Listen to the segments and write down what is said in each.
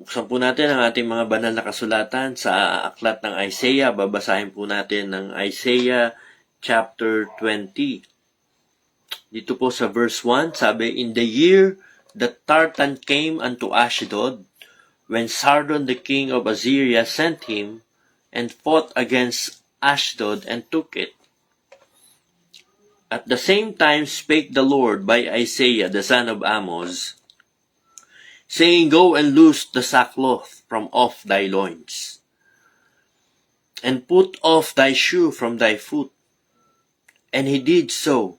Buksan po natin ang ating mga banal na kasulatan sa aklat ng Isaiah. Babasahin po natin ng Isaiah chapter 20. Dito po sa verse 1, sabi, "In the year that Tartan came unto Ashdod, when Sardon the king of Assyria sent him, and fought against Ashdod and took it. At the same time spake the Lord by Isaiah the son of Amoz, saying, Go and loose the sackcloth from off thy loins, and put off thy shoe from thy foot. And he did so,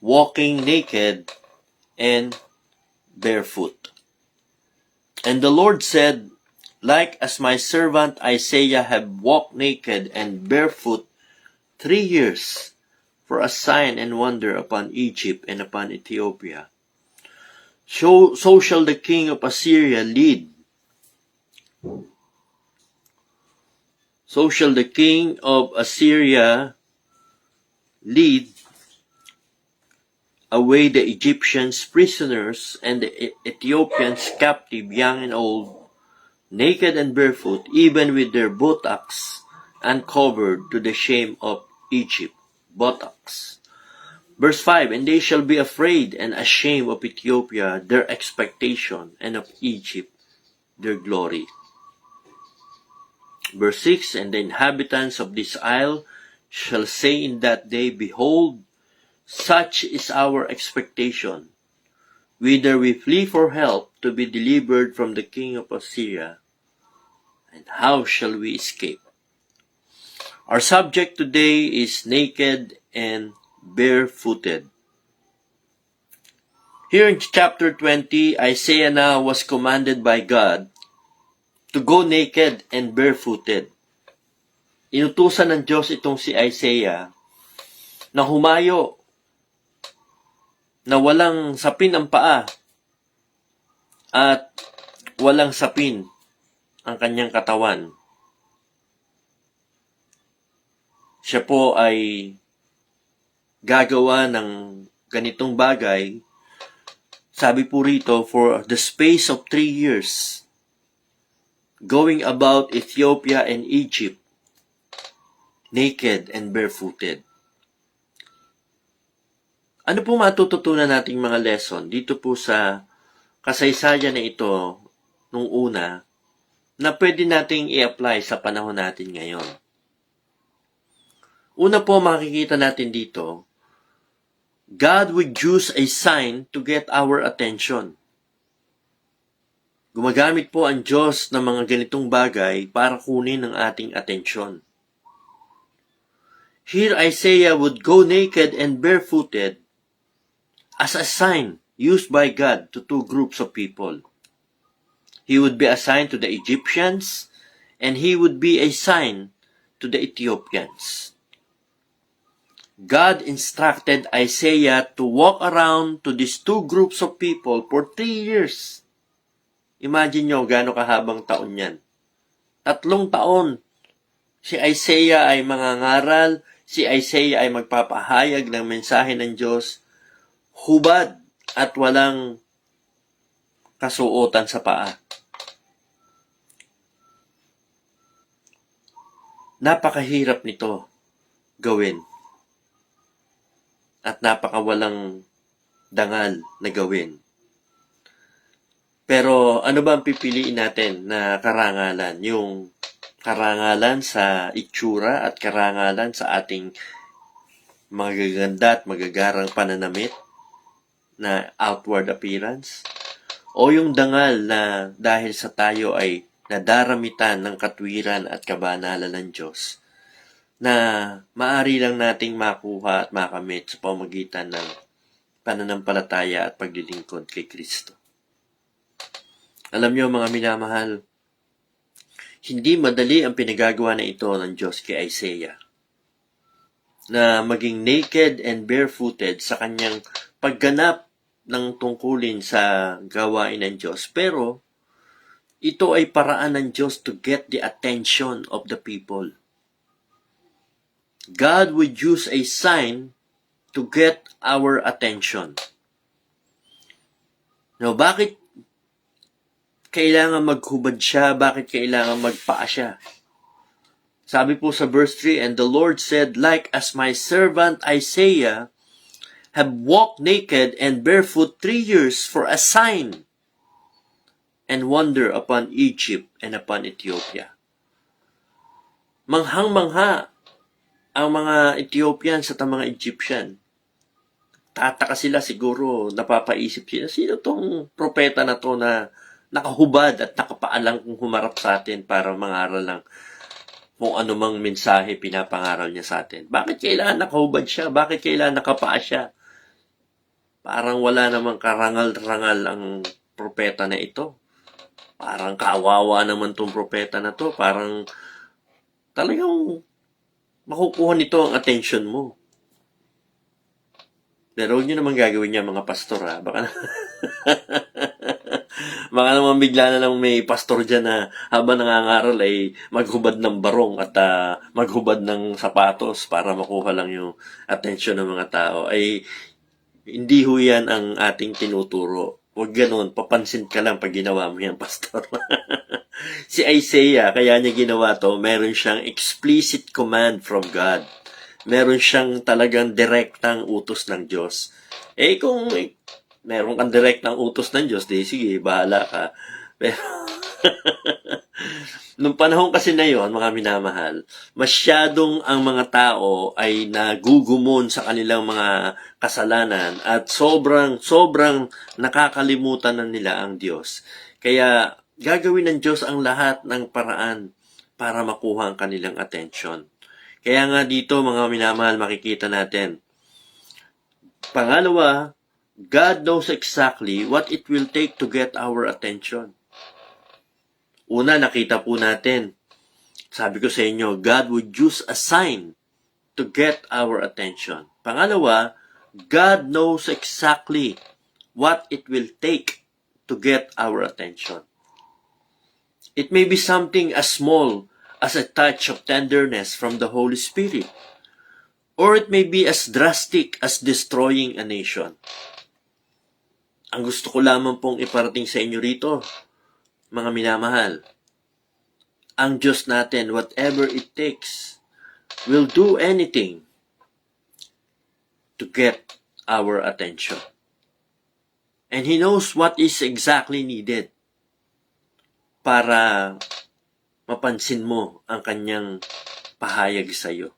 walking naked and barefoot. And the Lord said, Like as my servant Isaiah have walked naked and barefoot 3 years, for a sign and wonder upon Egypt and upon Ethiopia, so shall the king of Assyria lead. So shall the king of Assyria lead away the Egyptians prisoners and the Ethiopians captive, young and old, naked and barefoot, even with their buttocks uncovered, to the shame of Egypt." Buttocks. Verse 5, "And they shall be afraid and ashamed of Ethiopia, their expectation, and of Egypt, their glory." Verse 6, "And the inhabitants of this isle shall say in that day, Behold, such is our expectation, whither we flee for help to be delivered from the king of Assyria, and how shall we escape?" Our subject today is naked and barefooted. Here in chapter 20, Isaiah now was commanded by God to go naked and barefooted. Inutusan ng Diyos itong si Isaiah na humayo, na walang sapin ang paa at walang sapin ang kanyang katawan. Siya po ay gagawa ng ganitong bagay, sabi po rito, for the space of 3 years, going about Ethiopia and Egypt, naked and barefooted. Ano po matututunan nating mga lesson dito po sa kasaysayan na ito nung una na pwede nating i-apply sa panahon natin ngayon? Una po makikita natin dito, God would use a sign to get our attention. Gumagamit po ang Diyos ng mga ganitong bagay para kunin ang ating atensyon. Here Isaiah would go naked and barefooted as a sign used by God to 2 groups of people. He would be a sign to the Egyptians, and he would be a sign to the Ethiopians. God instructed Isaiah to walk around to these 2 groups of people for 3 years. Imagine nyo gaano kahabang taon yan. 3 taon. Si Isaiah ay mangangaral, si Isaiah ay magpapahayag ng mensahe ng Diyos, hubad at walang kasuotan sa paa. Napakahirap nito gawin. At napakawalang dangal na gawin. Pero ano ba ang pipiliin natin na karangalan? Yung karangalan sa itsura at karangalan sa ating magaganda at magagarang pananamit na outward appearance? O yung dangal na dahil sa tayo ay nadaramitan ng katwiran at kabanalan ng Diyos, na maaari lang nating makuha at makamit sa pamamagitan ng pananampalataya at paglilingkod kay Kristo. Alam niyo mga minamahal, hindi madali ang pinagagawa na ito ng Diyos kay Isaiah, na maging naked and barefooted sa kanyang pagganap ng tungkulin sa gawain ng Diyos. Pero ito ay paraan ng Diyos to get the attention of the people. God would use a sign to get our attention. Now, bakit kailangan maghubad siya? Bakit kailangan magpaa siya? Sabi po sa verse 3, "And the Lord said, like as my servant Isaiah have walked naked and barefoot 3 years for a sign and wonder upon Egypt and upon Ethiopia." Manghang-mangha ang mga Ethiopians at ang mga Egyptian. Tataka sila siguro, napapaisip sila, sino tong propeta na to na nakahubad at nakapaalang kung humarap sa atin para mangaral ng kung anumang mensahe pinapangaral niya sa atin. Bakit kailangan nakahubad siya? Bakit kailangan nakapaa siya? Parang wala namang karangal-rangal ang propeta na ito. Parang kawawa naman tong propeta na to. Parang talagang makukuha nito ang attention mo. Pero huwag nyo naman gagawin niya mga pastor, ha? Baka baka naman bigla na lang may pastor dyan na habang nangangaral ay maghubad ng barong at maghubad ng sapatos para makuha lang yung attention ng mga tao. Ay hindi ho yan ang ating tinuturo. Huwag ganun, papansin ka lang pag ginawa mo yan, pastor. Si Isaiah, kaya niya ginawa to, meron siyang explicit command from God. Meron siyang talagang direktang utos ng Diyos. Kung meron kang direktang utos ng Diyos, di sige, bahala ka. Pero, nung panahon kasi na yon, mga minamahal, masyadong ang mga tao ay nagugumon sa kanilang mga kasalanan at sobrang nakakalimutan na nila ang Diyos. Kaya, gagawin ng Diyos ang lahat ng paraan para makuha ang kanilang atensyon. Kaya nga dito, mga minamahal, makikita natin. Pangalawa, God knows exactly what it will take to get our attention. Una, nakita po natin. Sabi ko sa inyo, God would use a sign to get our attention. Pangalawa, God knows exactly what it will take to get our attention. It may be something as small as a touch of tenderness from the Holy Spirit, or it may be as drastic as destroying a nation. Ang gusto ko lamang pong iparating sa inyo rito, mga minamahal, ang Diyos natin, whatever it takes, will do anything to get our attention. And He knows what is exactly needed para mapansin mo ang kanyang pahayag sa iyo.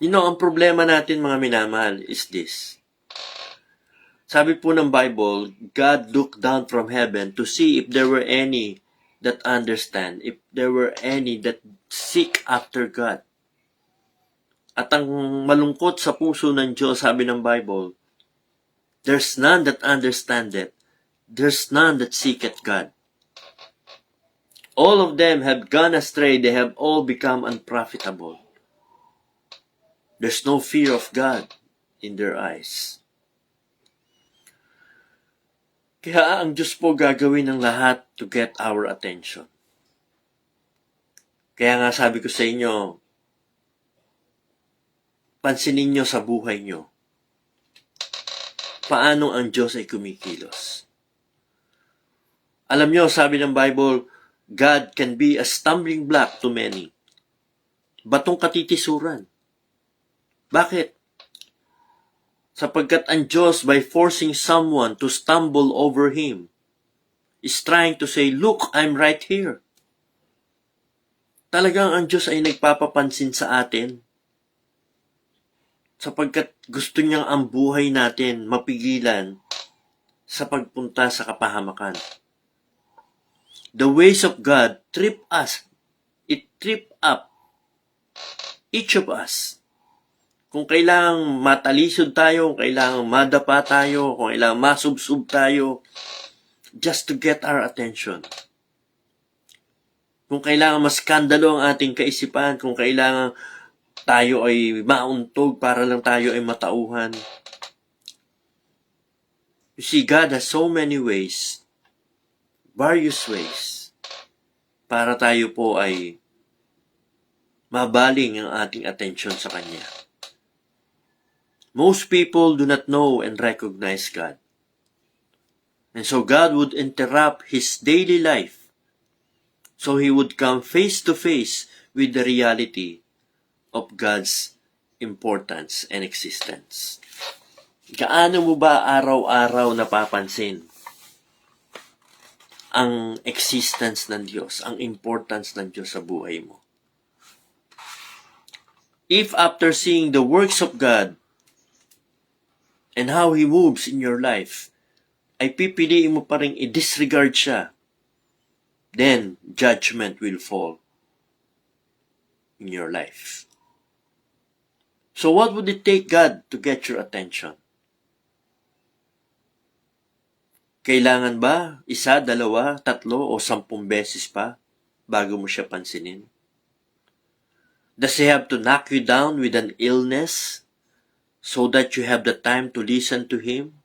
Ang problema natin, mga minamahal, is this. Sabi po ng Bible, God looked down from heaven to see if there were any that understand, if there were any that seek after God. At ang malungkot sa puso ng Diyos, sabi ng Bible, there's none that understandeth, there's none that seeketh God. All of them have gone astray, they have all become unprofitable. There's no fear of God in their eyes. Kaya ang Diyos po gagawin ng lahat to get our attention. Kaya nga sabi ko sa inyo, pansinin nyo sa buhay nyo, paano ang Diyos ay kumikilos. Alam nyo, sabi ng Bible, God can be a stumbling block to many. Batong katitisuran. Bakit? Sapagkat ang Diyos, by forcing someone to stumble over Him, is trying to say, look, I'm right here. Talagang ang Diyos ay nagpapapansin sa atin. Sapagkat gusto niyang ang buhay natin mapigilan sa pagpunta sa kapahamakan. The ways of God trip us. It trip up each of us. Kung kailangang matalisod tayo, kung kailangang madapa tayo, kung kailangang masubsub tayo, just to get our attention. Kung kailangan maskandalo ang ating kaisipan, kung kailangan tayo ay mauntog para lang tayo ay matauhan. You see, God has so many ways, various ways, para tayo po ay mabaling ang ating attention sa Kanya. Most people do not know and recognize God. And so God would interrupt his daily life so he would come face to face with the reality of God's importance and existence. Gaano mo ba araw-araw napapansin ang existence ng Diyos, ang importance ng Diyos sa buhay mo? If after seeing the works of God and how He moves in your life, ay pipiliin mo pa rin i-disregard siya, then judgment will fall in your life. So what would it take God to get your attention? Kailangan ba 1, 2, 3 o 10 beses pa bago mo siya pansinin? Does He have to knock you down with an illness so that you have the time to listen to Him?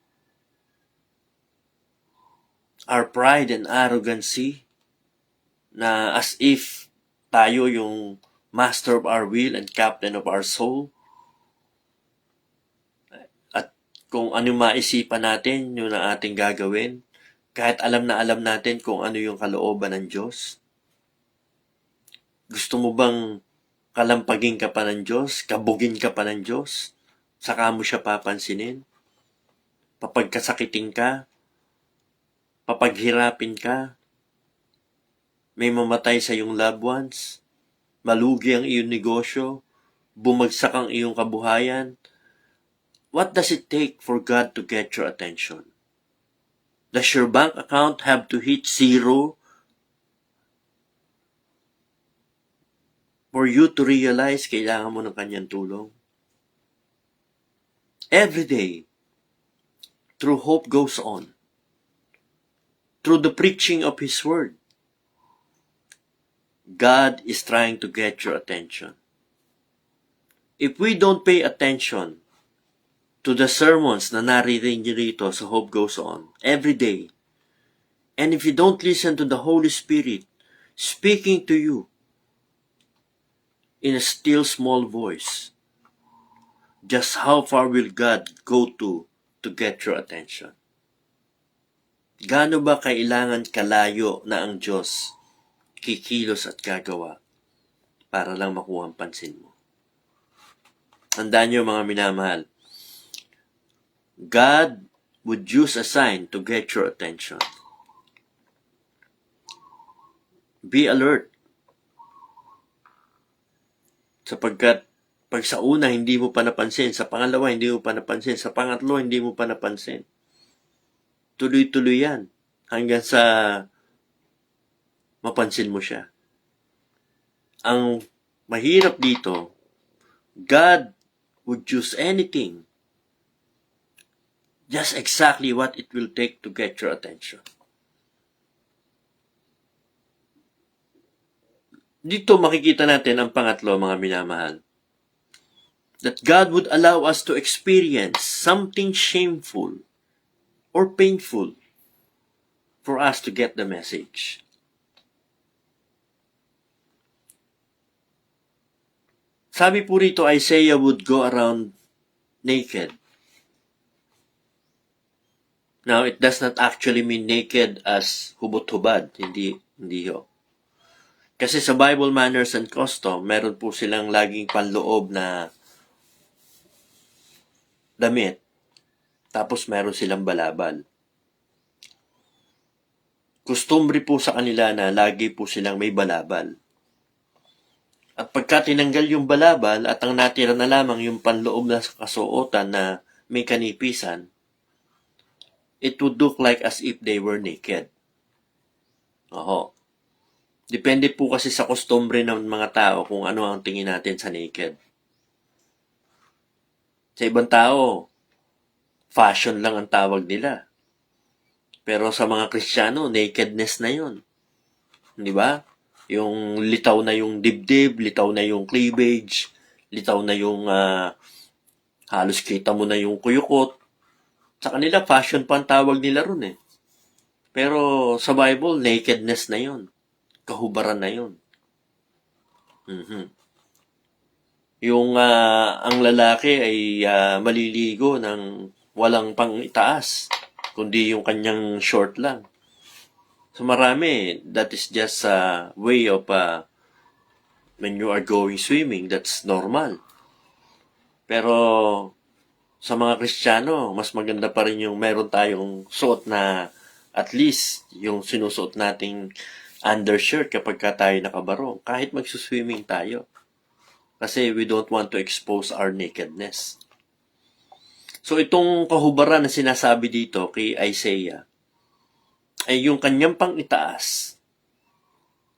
Our pride and arrogancy, na as if tayo yung master of our will and captain of our soul, at kung ano maisipan natin, yun ang ating gagawin, kahit alam na alam natin kung ano yung kalooban ng Diyos. Gusto mo bang kalampagin ka pa ng Diyos, kabugin ka pa ng Diyos, saka mo siya papansinin? Papagkasakitin ka, papaghirapin ka, may mamatay sa iyong loved ones, malugi ang iyong negosyo, bumagsak ang iyong kabuhayan. What does it take for God to get your attention? Does your bank account have to hit 0 for you to realize kailangan mo ng kanyang tulong? Every day, through Hope Goes On, through the preaching of His Word, God is trying to get your attention. If we don't pay attention to the sermons na naririnig dito sa Hope Goes On every day, and if you don't listen to the Holy Spirit speaking to you in a still small voice, just how far will God go to get your attention? Gaano ba kailangan kalayo na ang Diyos kikilos at gagawa para lang makuha ang pansin mo? Tandaan niyo mga minamahal, God would use a sign to get your attention. Be alert. Sapagkat pag sa una hindi mo pa napansin, sa pangalawa hindi mo pa napansin, sa pangatlo hindi mo pa napansin. Tuloy-tuloy yan hanggang sa mapansin mo siya. Ang mahirap dito, God would use anything, just exactly what it will take to get your attention. Dito makikita natin ang pangatlo, mga minamahal. That God would allow us to experience something shameful or painful for us to get the message. Sabi po rito, Isaiah would go around naked. Now, it does not actually mean naked as hubot-hubad. Hindi ho. Kasi sa Bible Manners and Custom, meron po silang laging panloob na damit. Tapos meron silang balabal. Kustumbre po sa kanila na lagi po silang may balabal. At pagka tinanggal yung balabal at ang natira na lamang yung panloob na kasuotan na may kanipisan, it would look like as if they were naked. Oho. Depende po kasi sa kustumbre ng mga tao kung ano ang tingin natin sa naked. Sa ibang tao, fashion lang ang tawag nila. Pero sa mga Kristiyano, nakedness na yun. Di ba? Yung litaw na yung dibdib, litaw na yung cleavage, litaw na yung halos kita mo na yung kuyukot. Sa kanila, fashion pa ang tawag nila ron eh. Pero sa Bible, nakedness na yun. Kahubaran na yun. Yung ang lalaki ay maliligo ng walang pang itaas. kundi yung kanyang short lang. So marami, that is just a way of when you are going swimming, that's normal. Pero sa mga Kristiyano, mas maganda pa rin yung meron tayong suot na at least yung sinusuot nating undershirt kapag tayo nakabarong, kahit magsuswimming tayo. Kasi we don't want to expose our nakedness. So itong kahubaran na sinasabi dito kay Isaiah ay yung kanyang pang-itaas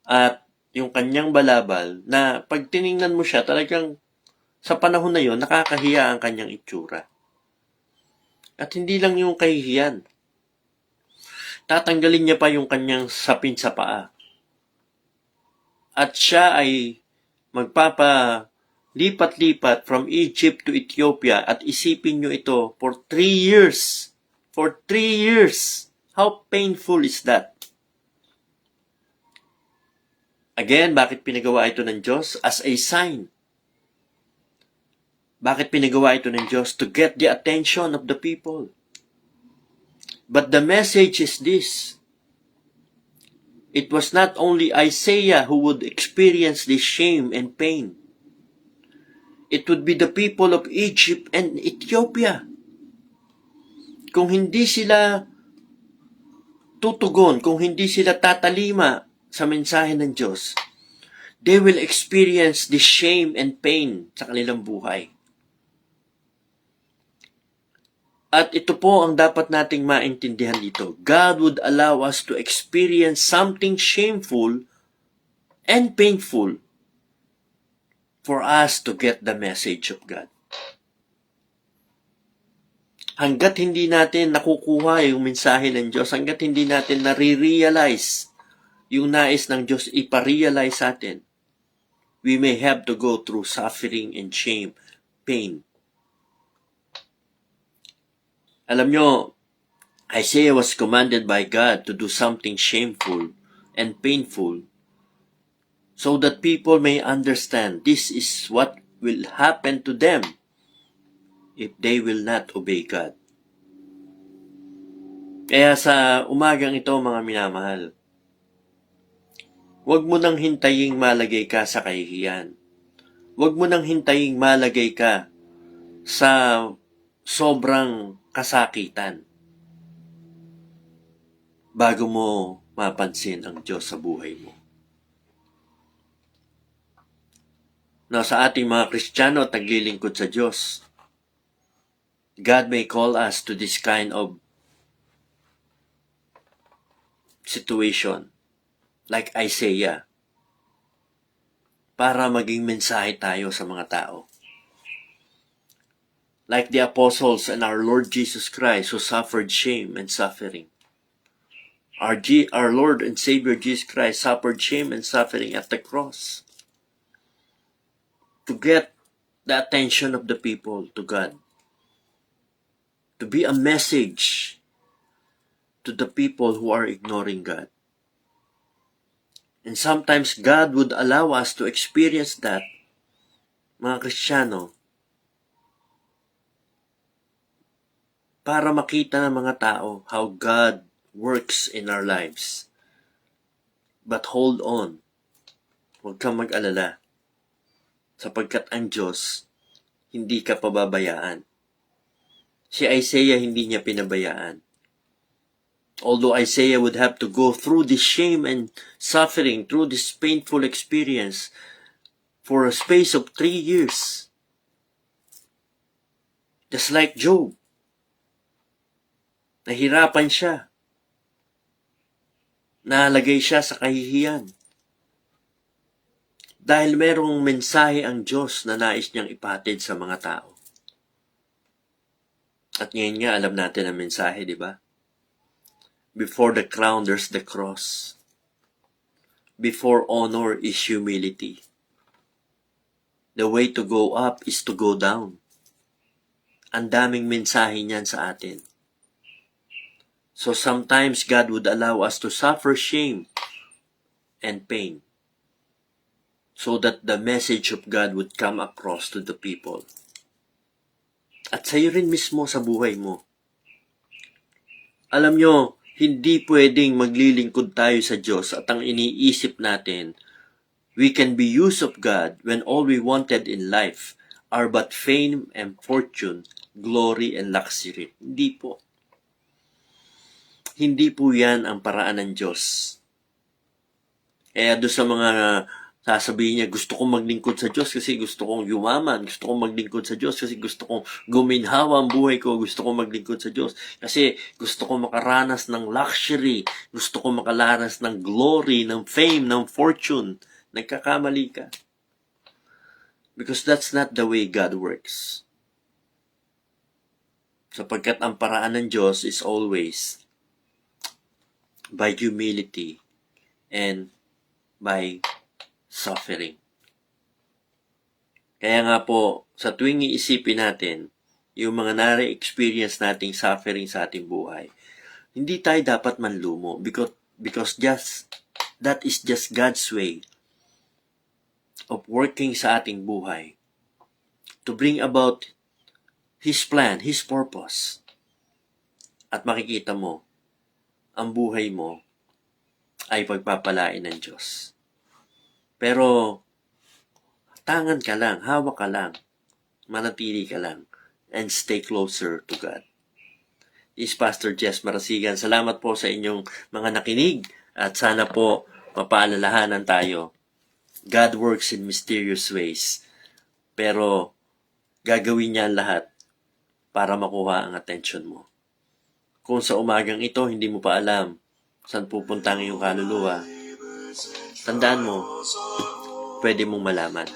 at yung kanyang balabal na pag tiningnan mo siya, talagang sa panahon na yon nakakahiya ang kanyang itsura. At hindi lang yung kahihiyan. Tatanggalin niya pa yung kanyang sapin sa paa. At siya ay magpapalipat-lipat from Egypt to Ethiopia at isipin nyo ito for 3 years. For 3 years. How painful is that? Again, bakit pinagawa ito ng Diyos? As a sign. Bakit pinagawa ito ng Diyos? To get the attention of the people. But the message is this. It was not only Isaiah who would experience this shame and pain. It would be the people of Egypt and Ethiopia. Kung hindi sila tutugon, kung hindi sila tatalima sa mensahe ng Diyos, they will experience this shame and pain sa kanilang buhay. At ito po ang dapat nating maintindihan dito. God would allow us to experience something shameful and painful for us to get the message of God. Hanggat hindi natin nakukuha yung mensahe ng Diyos, hanggat hindi natin nare-realize yung nais ng Diyos iparealize sa atin, we may have to go through suffering and shame, pain. Alam nyo, Isaiah was commanded by God to do something shameful and painful so that people may understand this is what will happen to them if they will not obey God. Kaya sa umagang ito, mga minamahal, huwag mo nang hintaying malagay ka sa kahihiyan. Huwag mo nang hintaying malagay ka sa sobrang kasakitan bago mo mapansin ang Diyos sa buhay mo. Now, sa ating mga Kristiyano at naglilingkod sa Diyos, God may call us to this kind of situation like Isaiah para maging mensahe tayo sa mga tao. Like the apostles and our Lord Jesus Christ who suffered shame and suffering. Our Lord and Savior Jesus Christ suffered shame and suffering at the cross to get the attention of the people to God. To be a message to the people who are ignoring God. And sometimes God would allow us to experience that, mga Kristiyano, para makita ng mga tao how God works in our lives. But hold on. Huwag kang mag-alala. Sapagkat ang Diyos, hindi ka pababayaan. Si Isaiah hindi niya pinabayaan. Although Isaiah would have to go through this shame and suffering, through this painful experience for a space of 3 years. Just like Job. Nahirapan siya. Nalagay siya sa kahihiyan. Dahil merong mensahe ang Diyos na nais niyang ipatid sa mga tao. At ngayon nga, alam natin ang mensahe, di ba? Before the crown, there's the cross. Before honor is humility. The way to go up is to go down. Ang daming mensahe niyan sa atin. So sometimes God would allow us to suffer shame and pain so that the message of God would come across to the people. At sa'yo rin mismo sa buhay mo. Alam nyo, hindi pwedeng maglilingkod tayo sa Diyos at ang iniisip natin, we can be used of God when all we wanted in life are but fame and fortune, glory and luxury. Hindi po. Hindi po yan ang paraan ng Diyos. Kaya doon sa mga sasabihin niya, gusto kong maglingkod sa Diyos kasi gusto kong yumaman, gusto kong maglingkod sa Diyos kasi gusto kong guminhawa ang buhay ko, gusto kong maglingkod sa Diyos kasi gusto kong makaranas ng luxury, gusto kong makaranas ng glory, ng fame, ng fortune. Nagkakamali ka. Because that's not the way God works. Sapagkat ang paraan ng Diyos is always by humility and by suffering. Kaya nga po, sa tuwing iisipin natin, yung mga nare-experience nating suffering sa ating buhay, hindi tayo dapat manlumo because that is just God's way of working sa ating buhay to bring about His plan, His purpose. At makikita mo, ang buhay mo ay pagpapalain ng Diyos. Pero, tangan ka lang, hawak ka lang, manatili ka lang, and stay closer to God. This is Pastor Jess Marasigan. Salamat po sa inyong mga nakinig at sana po mapaalalahanan tayo. God works in mysterious ways, pero gagawin niya ang lahat para makuha ang attention mo. Kung sa umagang ito, hindi mo pa alam saan pupunta ang iyong kaluluwa, tandaan mo, pwede mong malaman.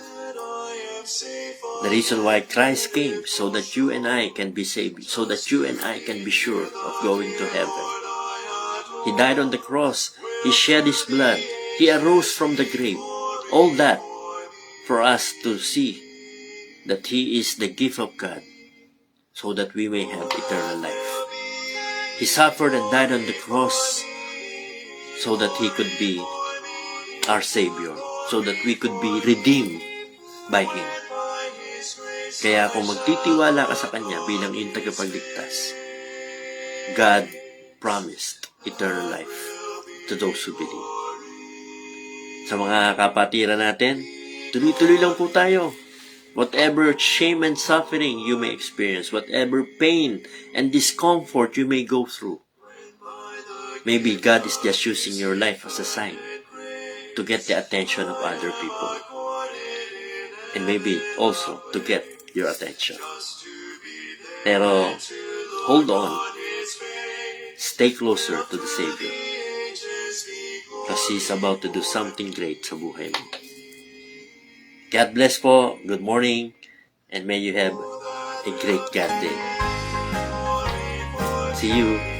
The reason why Christ came, so that you and I can be saved, so that you and I can be sure of going to heaven. He died on the cross. He shed His blood. He arose from the grave. All that for us to see that He is the gift of God, so that we may have eternal life. He suffered and died on the cross so that He could be our Savior, so that we could be redeemed by Him. Kaya kung magtitiwala ka sa Kanya bilang iyong tagapagligtas, God promised eternal life to those who believe. Sa mga kapatiran natin, tuloy-tuloy lang po tayo. Whatever shame and suffering you may experience, whatever pain and discomfort you may go through, maybe God is just using your life as a sign to get the attention of other people. And maybe also to get your attention. Pero, hold on. Stay closer to the Savior. Because He's about to do something great sa buhay mo. God bless po. Good morning. And may you have a great God day. See you.